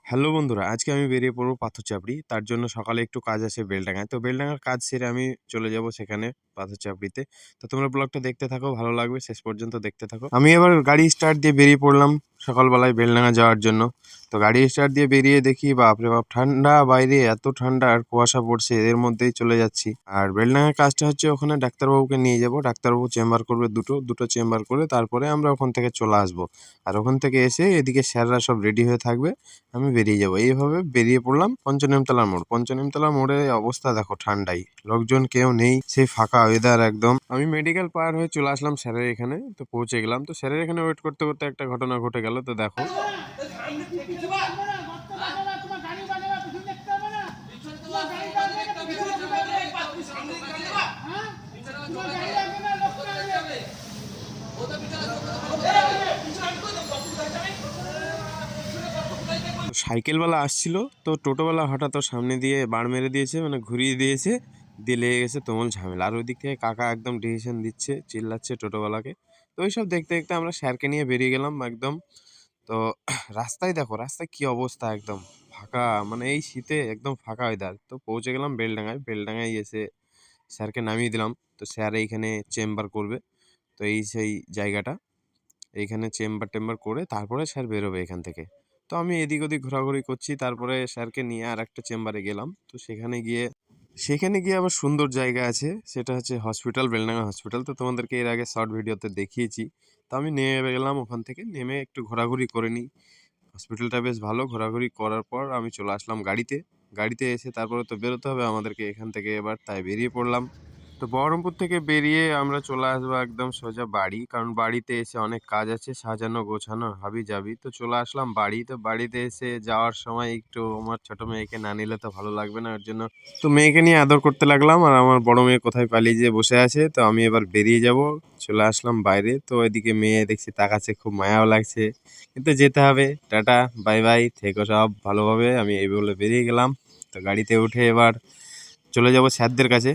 Hello বন্ধুরা, আজকে আমি বেরিয়ে পড়বো পাথর চাপড়ি। তার জন্য সকালে একটু কাজ আছে বেলডাঙায়। তো বেলডাঙার কাজ সেরে আমি চলে যাব সেখানে পাথর চাপড়িতে। তো তোমরা ব্লগটা দেখতে থাকো, ভালো লাগবে, শেষ পর্যন্ত দেখতে থাকো। আমি এবার গাড়ি স্টার্ট দিয়ে বেরিয়ে পড়লাম সকালবেলায় বেলডাঙা যাওয়ার জন্য। তো গাড়ি স্টার্ট দিয়ে বেরিয়ে দেখি বাপরে বাপ ঠান্ডা, বাইরে এত ঠান্ডা আর কুয়াশা পড়ছে, এর মধ্যেই চলে যাচ্ছি। আর বেলডাঙার কাজটা হচ্ছে ওখানে ডাক্তারবাবুকে নিয়ে যাব। ডাক্তারবাবু চেম্বার করবে দুটো চেম্বার করে তারপরে আমরা ওখান থেকে চলে আসবো। আর ওখান থেকে এসে এদিকে স্যাররা সব রেডি হয়ে থাকবে, আমি বেরিয়ে যাবো। এইভাবে বেরিয়ে পড়লাম পঞ্চনিমতলা মোড়। পঞ্চনিমতলা মোড়ে অবস্থা দেখো ঠান্ডাই, লোকজন কেউ নেই, সেই ফাঁকা ওয়েদার একদম। আমি মেডিকেল পার হয়ে চলে আসলাম স্যারের এখানে। তো পৌঁছে গেলাম। তো স্যারের এখানে ওয়েট করতে করতে একটা ঘটনা ঘটে গেল। তো দেখো সাইকেলওয়ালা আসছিল, তো টোটোওয়ালা হঠাৎ সামনে দিয়ে বাড় মেরে দিয়েছে, মানে ঘুরিয়ে দিয়েছে, দিয়ে লেগে গেছে তুমুল ঝামেলা। আর ওইদিক থেকে কাকা একদম ডিসিশন দিচ্ছে, চিল্লাচ্ছে টোটোওয়ালাকে। তো ওইসব দেখতে দেখতে আমরা স্যারকে নিয়ে বেরিয়ে গেলাম একদম। তো রাস্তায় দেখো, রাস্তায় কি অবস্থা, একদম ফাঁকা, মানে এই শীতে একদম ফাঁকা ওয়েদার। তো পৌঁছে গেলাম বেলডাঙায়। বেলডাঙায় এসে স্যারকে নামিয়ে দিলাম। তো স্যার এইখানে চেম্বার করবে। তো এই সেই জায়গাটা, এইখানে চেম্বার করে তারপরে স্যার বেরোবে এখান থেকে। তো আমি এদিক ওদিক ঘোরাঘুরি করছি, তারপরে স্যারকে নিয়ে আর একটা চেম্বারে গেলাম। তো সেখানে গিয়ে আবার সুন্দর জায়গা আছে, সেটা হচ্ছে হসপিটাল, বেলডাঙা হসপিটাল। তো তোমাদেরকে এর আগে শর্ট ভিডিওতে দেখিয়েছি। তো আমি নেমে গেলাম, ওখান থেকে নেমে একটু ঘোরাঘুরি করে নিই। হসপিটালটা বেশ ভালো। ঘোরাঘুরি করার পর আমি চলে আসলাম গাড়িতে এসে তারপরে তো বেরোতে হবে আমাদেরকে এখান থেকে এবার, তাই বেরিয়ে পড়লাম। তো বহরমপুর থেকে বেরিয়ে আমরা চলে আসবো একদম সোজা বাড়ি, কারণ বাড়িতে এসে অনেক কাজ আছে, সাজানো গোছানো হাবি জাবি। তো চলে আসলাম বাড়ি। তো বাড়িতে এসে যাওয়ার সময় একটু আমার ছোট মেয়েকে না নিলে তো ভালো লাগবে না, ওর জন্য তো মেয়েকে নিয়ে আদর করতে লাগলাম। আর আমার বড় মেয়ে কোথায় পালিয়ে যেয়ে বসে আছে। তো আমি এবার বেরিয়ে যাব, চলে আসলাম বাইরে। তো এদিকে মেয়ে দেখছি তাকাচ্ছে, খুব মায়াও লাগছে, কিন্তু যেতে হবে। টাটা, বাই বাই, থেকো সব ভালোভাবে। আমি এই বলে বেরিয়ে গেলাম। তো গাড়িতে উঠে এবার চলে যাব স্যারদের কাছে।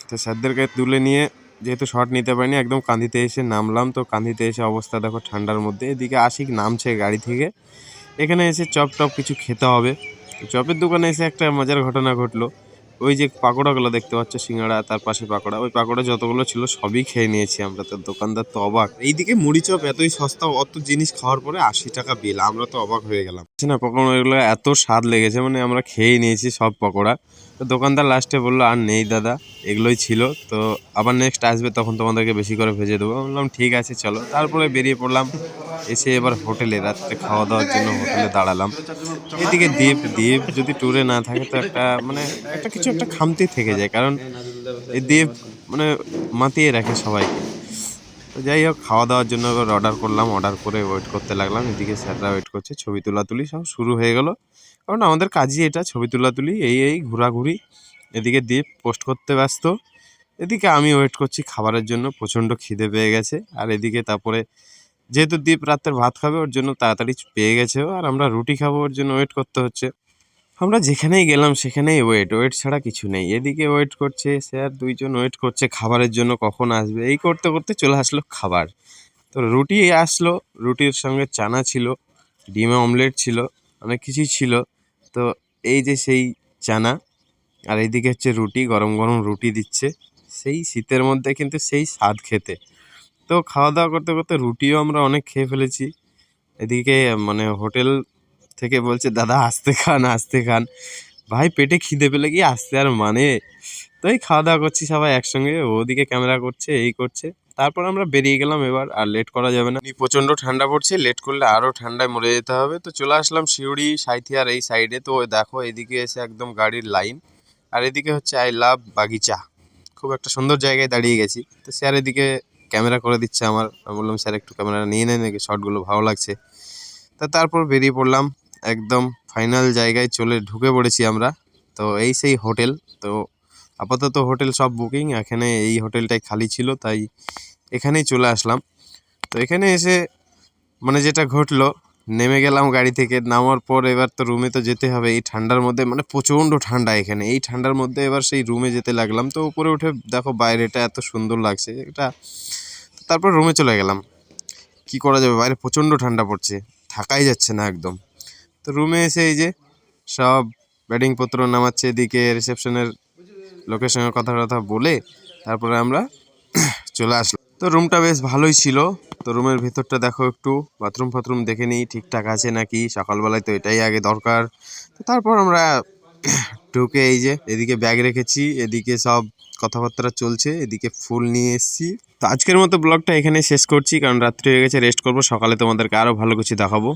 তো স্যারদেরকে তুলে নিয়ে, যেহেতু শর্ট নিতে পারিনি, একদম কান্দিতে এসে নামলাম। তো কান্দিতে এসে অবস্থা দেখো ঠান্ডার মধ্যে। এদিকে আশিক নামছে গাড়ি থেকে, এখানে এসে চপ টপ কিছু খেতে হবে। তো চপের দোকানে এসে একটা মজার ঘটনা ঘটলো। ওই যে পাকোড়াগুলো দেখতে পাচ্ছ, সিঙ্গাড়া, তার পাশে পাকোড়া, ওই পাকোড়া যতগুলো ছিল সবই খেয়ে নিয়েছি আমরা। তো দোকানদার তো অবাক, এইদিকে মুড়ি চপ এতই সস্তা, অত জিনিস খাওয়ার পরে 80 টাকা বিল। আমরা তো অবাক হয়ে গেলাম না, পকোড়াগুলো এত স্বাদ লেগেছে, মানে আমরা খেয়ে নিয়েছি সব পকোড়া। তো দোকানদার লাস্টে বললো আর নেই দাদা, এগুলোই ছিল, তো আবার নেক্সট আসবে তখন তোমাদেরকে বেশি করে ভেজে দেবো। বললাম ঠিক আছে চলো। তারপরে বেরিয়ে পড়লাম। এসে এবার হোটেলে রাত্রে খাওয়া দাওয়ার জন্য হোটেলে দাঁড়ালাম। এদিকে দ্বীপ যদি ট্যুরে না থাকে তো একটা মানে একটা কিছু একটা খামতি থেকে যায়, কারণ এই দ্বীপ মানে মাতিয়ে রাখে সবাইকে। তো যাই হোক, খাওয়া দাওয়ার জন্য এবার অর্ডার করলাম, অর্ডার করে ওয়েট করতে লাগলাম। এদিকে স্যাররা ওয়েট করছে, ছবি তোলাতুলি সব শুরু হয়ে গেল, কারণ আমাদের কাজই এটা, ছবি তোলাতুলি, এই ঘোরাঘুরি। এদিকে দ্বীপ পোস্ট করতে ব্যস্ত, এদিকে আমি ওয়েট করছি খাবারের জন্য, প্রচণ্ড খিদে পেয়ে গেছে। আর এদিকে তারপরে যেহেতু দ্বীপ রাতের ভাত খাবে, ওর জন্য তাড়াতাড়ি পেয়ে গেছে, আর আমরা রুটি খাবো, ওর জন্য ওয়েট করতে হচ্ছে। আমরা যেখানেই গেলাম সেখানেই ওয়েট ছাড়া কিছু নেই। এদিকে ওয়েট করছে স্যার, দুইজন ওয়েট করছে খাবারের জন্য, কখন আসবে। এই করতে করতে চলে আসলো খাবার। তো রুটি আসলো, রুটির সঙ্গে চানা ছিল, ডিমে অমলেট ছিল, অনেক কিছুই ছিল। তো এই যে সেই চানা, আর এইদিকে হচ্ছে রুটি, গরম গরম রুটি দিচ্ছে, সেই শীতের মধ্যে কিন্তু সেই স্বাদ খেতে। তো খাওয়া দাওয়া করতে করতে রুটিও আমরা অনেক খেয়ে ফেলেছি। এদিকে মানে হোটেল থেকে বলছে দাদা আস্তে খান। ভাই পেটে খিদে পেলে কি আসতে আর মানে। তো এই খাওয়া দাওয়া করছি সবাই একসঙ্গে, ওদিকে ক্যামেরা করছে, এই করছে। তারপর আমরা বেরিয়ে গেলাম এবার, আর লেট করা যাবে না, প্রচণ্ড ঠান্ডা পড়ছে, লেট করলে আরও ঠান্ডায় মরে যেতে হবে। তো চলে আসলাম সিউড়ি সাঁইথিয়ার এই সাইডে। তো দেখো এদিকে এসে একদম গাড়ির লাইন, আর এদিকে হচ্ছে আই লাভ বাগিচা, খুব একটা সুন্দর জায়গায় দাঁড়িয়ে গেছি। তো স্যার এদিকে ক্যামেরা করে দিচ্ছে আমার, আমি বললাম স্যার একটু ক্যামেরা নিয়ে নেন, নাকি শর্টগুলো ভালো লাগছে। তা তারপর বেরিয়ে পড়লাম, একদম ফাইনাল জায়গায় চলে ঢুকে পড়েছি আমরা। তো এই সেই হোটেল। তো আপাতত হোটেল সব বুকিং, এখানে এই হোটেলটাই খালি ছিল, তাই এখানেই চলে আসলাম। তো এখানে এসে মানে যেটা ঘটলো, নেমে গেলাম গাড়ি থেকে। নামার পর এবার তো রুমে তো যেতে হবে এই ঠান্ডার মধ্যে, মানে প্রচণ্ড ঠান্ডা এখানে। এই ঠান্ডার মধ্যে এবার সেই রুমে যেতে লাগলাম। তো উপরে উঠে দেখো বাইরেটা এত সুন্দর লাগছে এটা। তারপর রুমে চলে গেলাম। কি করা যাবে, বাইরে প্রচণ্ড ঠান্ডা পড়ছে, থাকাই যাচ্ছে না একদম। তো রুমে এসে এই যে সব বেডিংপত্র নামাচ্ছে, এদিকে রিসেপশনের লোকের সঙ্গে কথা টথা বলে তারপরে আমরা চলে আসলাম। তো রুমটা বেশ ভালোই ছিল। তো রুমের ভিতরটা দেখো একটু, বাথরুম ফাথরুম দেখে নিই ঠিকঠাক আছে নাকি, সকালবেলায় তো এটাই আগে দরকার। তো তারপর আমরা ঢুকে এই যে এদিকে ব্যাগ রেখেছি, এদিকে সব কথাবার্তা চলছে, এদিকে ফুল নিয়ে এসেছি। তো আজকের মতো ব্লগটা এখানে শেষ করছি, কারণ রাত্রি হয়ে গেছে, রেস্ট করবো। সকালে তোমাদেরকে আরও ভালো কিছু দেখাবো।